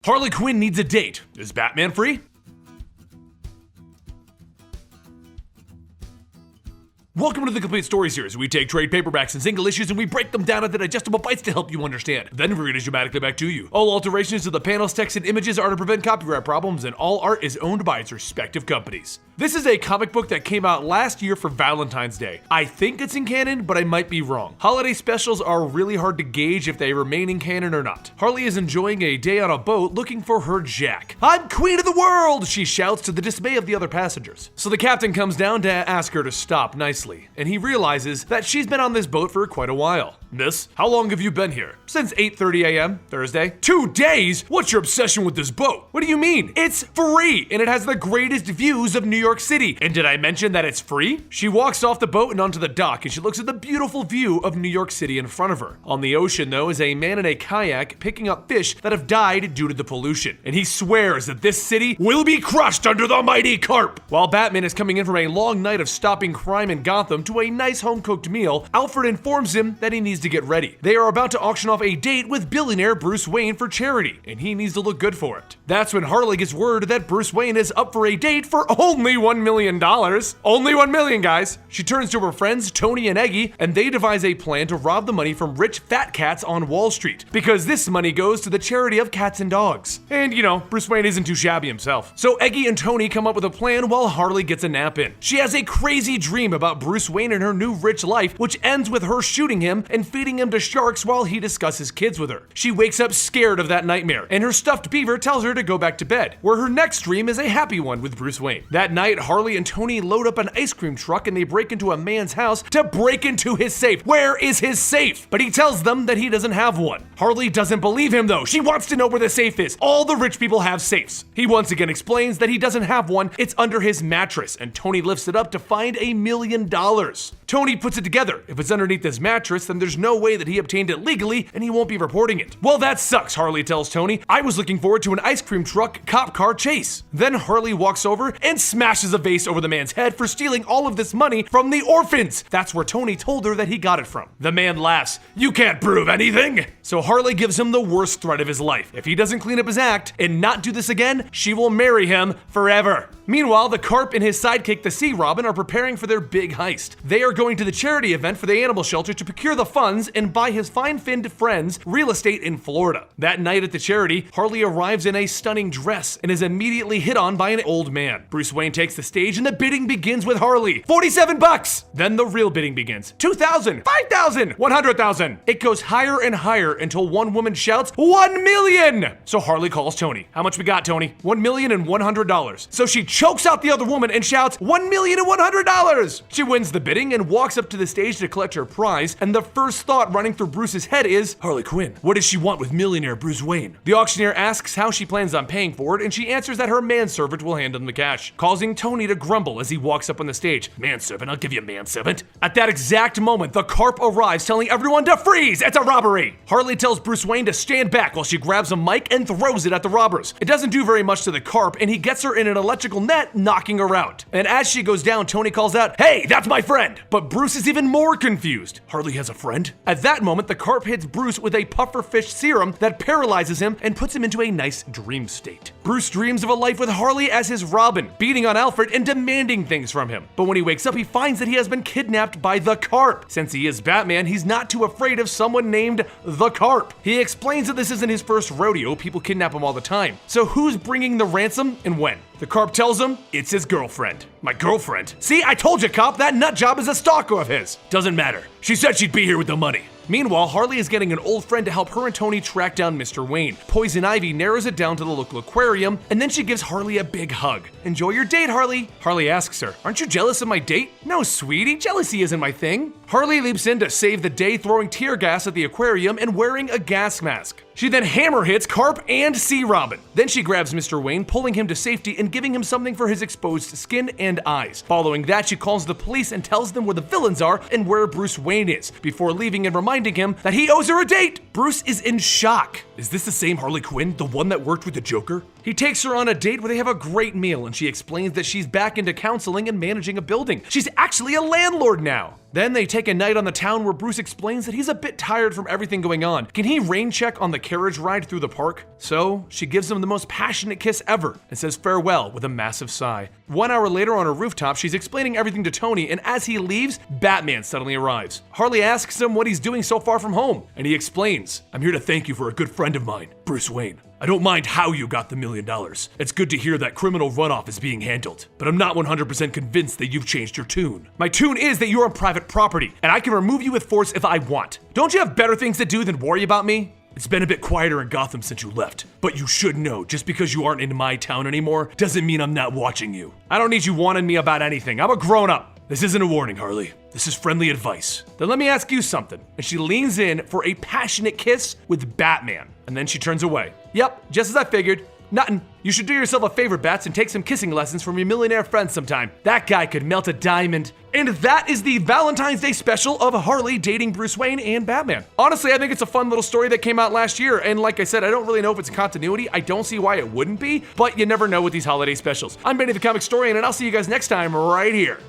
Harley Quinn needs a date. Is Batman free? Welcome to the Complete Story Series. We take trade paperbacks and single issues and we break them down into digestible bites to help you understand. Then we read it dramatically back to you. All alterations to the panels, text, and images are to prevent copyright problems, and all art is owned by its respective companies. This is a comic book that came out last year for Valentine's Day. I think it's in canon, but I might be wrong. Holiday specials are really hard to gauge if they remain in canon or not. Harley is enjoying a day on a boat looking for her Jack. "I'm queen of the world!" she shouts to the dismay of the other passengers. So the captain comes down to ask her to stop nicely, and he realizes that she's been on this boat for quite a while. "Miss, how long have you been here?" "Since 8:30 a.m. Thursday." "2 days? What's your obsession with this boat?" "What do you mean? It's free, and it has the greatest views of New York City. And did I mention that it's free?" She walks off the boat and onto the dock, and she looks at the beautiful view of New York City in front of her. On the ocean, though, is a man in a kayak picking up fish that have died due to the pollution. And he swears that this city will be crushed under the mighty carp. While Batman is coming in from a long night of stopping crime in Gotham to a nice home-cooked meal, Alfred informs him that he needs to get ready. They are about to auction off a date with billionaire Bruce Wayne for charity, and he needs to look good for it. That's when Harley gets word that Bruce Wayne is up for a date for only $1 million. Only $1 million, guys. She turns to her friends, Tony and Eggy, and they devise a plan to rob the money from rich fat cats on Wall Street, because this money goes to the charity of cats and dogs. And you know, Bruce Wayne isn't too shabby himself. So Eggy and Tony come up with a plan while Harley gets a nap in. She has a crazy dream about Bruce Wayne and her new rich life, which ends with her shooting him and feeding him to sharks while he discusses kids with her. She wakes up scared of that nightmare, and her stuffed beaver tells her to go back to bed, where her next dream is a happy one with Bruce Wayne. That night, Harley and Tony load up an ice cream truck and they break into a man's house to break into his safe. Where is his safe? But he tells them that he doesn't have one. Harley doesn't believe him though. She wants to know where the safe is. All the rich people have safes. He once again explains that he doesn't have one. It's under his mattress, and Tony lifts it up to find $1 million. Tony puts it together. If it's underneath his mattress, then there's no way that he obtained it legally and he won't be reporting it. "Well, that sucks," Harley tells Tony. "I was looking forward to an ice cream truck cop car chase." Then Harley walks over and smashes a vase over the man's head for stealing all of this money from the orphans. That's where Tony told her that he got it from. The man laughs. "You can't prove anything." So Harley gives him the worst threat of his life. If he doesn't clean up his act and not do this again, she will marry him forever. Meanwhile, the Carp and his sidekick, the Sea Robin, are preparing for their big heist. They are going to the charity event for the animal shelter to procure the funds and buy his fine-finned friends real estate in Florida. That night at the charity, Harley arrives in a stunning dress and is immediately hit on by an old man. Bruce Wayne takes the stage and the bidding begins with Harley. $47! Then the real bidding begins. $2,000, $5,000, $100,000. It goes higher and higher until one woman shouts, $1 million! So Harley calls Tony. "How much we got, Tony?" $1,100,000. So she chokes out the other woman and shouts, $1,100,000! She wins the bidding and walks up to the stage to collect her prize, and the first thought running through Bruce's head is, Harley Quinn, what does she want with millionaire Bruce Wayne? The auctioneer asks how she plans on paying for it, and she answers that her manservant will hand him the cash, causing Tony to grumble as he walks up on the stage. "Manservant, I'll give you a manservant." At that exact moment, the Carp arrives telling everyone to freeze, it's a robbery! Harley tells Bruce Wayne to stand back while she grabs a mic and throws it at the robbers. It doesn't do very much to the Carp, and he gets her in an electrical net, knocking her out. And as she goes down, Tony calls out, "Hey, that's my friend!" But Bruce is even more confused. Harley has a friend? At that moment, the Carp hits Bruce with a pufferfish serum that paralyzes him and puts him into a nice dream state. Bruce dreams of a life with Harley as his Robin, beating on Alfred and demanding things from him. But when he wakes up, he finds that he has been kidnapped by the Carp. Since he is Batman, he's not too afraid of someone named the Carp. He explains that this isn't his first rodeo, people kidnap him all the time. So who's bringing the ransom and when? The Carp tells him it's his girlfriend. "My girlfriend? See, I told you, cop, that nut job is a stalker of his." "Doesn't matter. She said she'd be here with the money." Meanwhile, Harley is getting an old friend to help her and Tony track down Mr. Wayne. Poison Ivy narrows it down to the local aquarium, and then she gives Harley a big hug. "Enjoy your date, Harley." Harley asks her, "Aren't you jealous of my date?" "No, sweetie, jealousy isn't my thing." Harley leaps in to save the day, throwing tear gas at the aquarium and wearing a gas mask. She then hammer hits Carp and Sea Robin. Then she grabs Mr. Wayne, pulling him to safety and giving him something for his exposed skin and eyes. Following that, she calls the police and tells them where the villains are and where Bruce Wayne is, before leaving and reminding him that he owes her a date. Bruce is in shock. Is this the same Harley Quinn, the one that worked with the Joker? He takes her on a date where they have a great meal and she explains that she's back into counseling and managing a building. She's actually a landlord now. Then they take a night on the town where Bruce explains that he's a bit tired from everything going on. Can he rain check on the carriage ride through the park? So she gives him the most passionate kiss ever and says farewell with a massive sigh. 1 hour later on a rooftop, she's explaining everything to Tony, and as he leaves, Batman suddenly arrives. Harley asks him what he's doing so far from home, and he explains, "I'm here to thank you for a good friend of mine, Bruce Wayne. I don't mind how you got the $1 million. It's good to hear that criminal runoff is being handled, but I'm not 100% convinced that you've changed your tune. My tune is that you're on private property, and I can remove you with force if I want. Don't you have better things to do than worry about me? It's been a bit quieter in Gotham since you left, but you should know, just because you aren't in my town anymore doesn't mean I'm not watching you. I don't need you wanting me about anything. I'm a grown-up. This isn't a warning, Harley. This is friendly advice. Then let me ask you something." And she leans in for a passionate kiss with Batman, and then she turns away. "Yep, just as I figured. Nothing. You should do yourself a favor, Bats, and take some kissing lessons from your millionaire friend sometime. That guy could melt a diamond." And that is the Valentine's Day special of Harley dating Bruce Wayne and Batman. Honestly, I think it's a fun little story that came out last year, and like I said, I don't really know if it's a continuity. I don't see why it wouldn't be, but you never know with these holiday specials. I'm Benny the Comicstorian, and I'll see you guys next time right here.